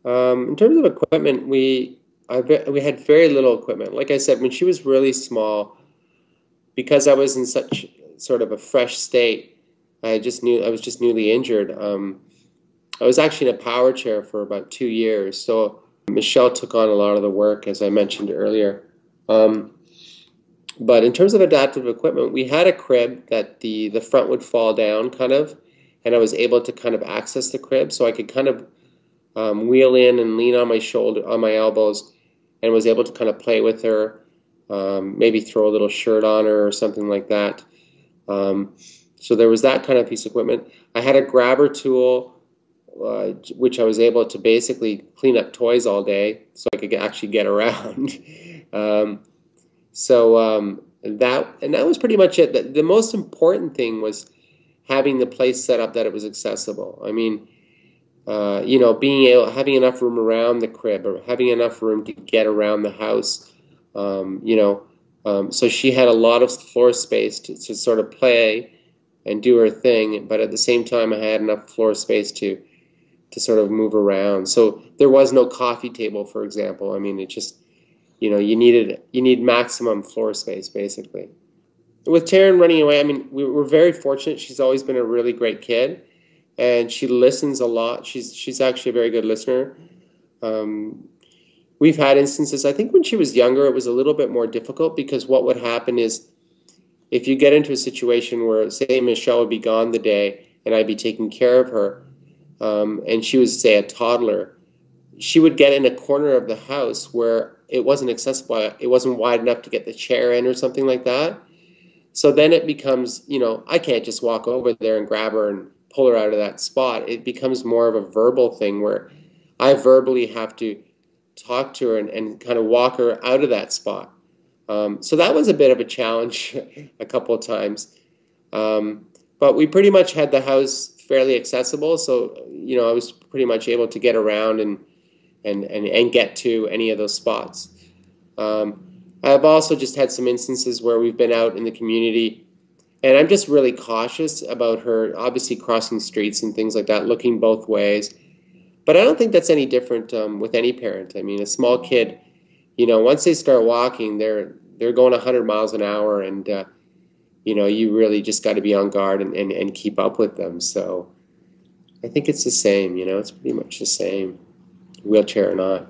In terms of equipment, we had very little equipment. Like I said, when she was really small, because I was in such sort of a fresh state, I was just newly injured. I was actually in a power chair for about 2 years, so Michelle took on a lot of the work, as I mentioned earlier. Um, but in terms of adaptive equipment, we had a crib that the front would fall down, kind of, and I was able to kind of access the crib, so I could kind of wheel in and lean on my shoulder, on my elbows, and was able to kind of play with her, maybe throw a little shirt on her or something like that. Um, so there was that kind of piece of equipment. I had a grabber tool, which I was able to basically clean up toys all day, so I could actually get around. um, that was pretty much it. The most important thing was having the place set up that it was accessible. I mean, having enough room around the crib or having enough room to get around the house. So she had a lot of floor space to sort of play and do her thing, but at the same time, I had enough floor space to sort of move around. So there was no coffee table, for example. I mean, it just, you need maximum floor space, basically. With Taryn running away, I mean, we were very fortunate. She's always been a really great kid, and she listens a lot. She's actually a very good listener. Um, we've had instances. I think when she was younger, it was a little bit more difficult because what would happen is if you get into a situation where, say, Michelle would be gone the day and I'd be taking care of her, and she was, say, a toddler, she would get in a corner of the house where it wasn't accessible. It wasn't wide enough to get the chair in or something like that. So then it becomes, I can't just walk over there and grab her and pull her out of that spot. It becomes more of a verbal thing where I verbally have to talk to her and kind of walk her out of that spot. So that was a bit of a challenge a couple of times. But we pretty much had the house fairly accessible. So, I was pretty much able to get around and get to any of those spots. I've also just had some instances where we've been out in the community and I'm just really cautious about her obviously crossing streets and things like that, looking both ways. But I don't think that's any different with any parent. I mean, a small kid, once they start walking, they're going 100 miles an hour and, you really just got to be on guard and keep up with them. So I think it's the same, it's pretty much the same, wheelchair or not.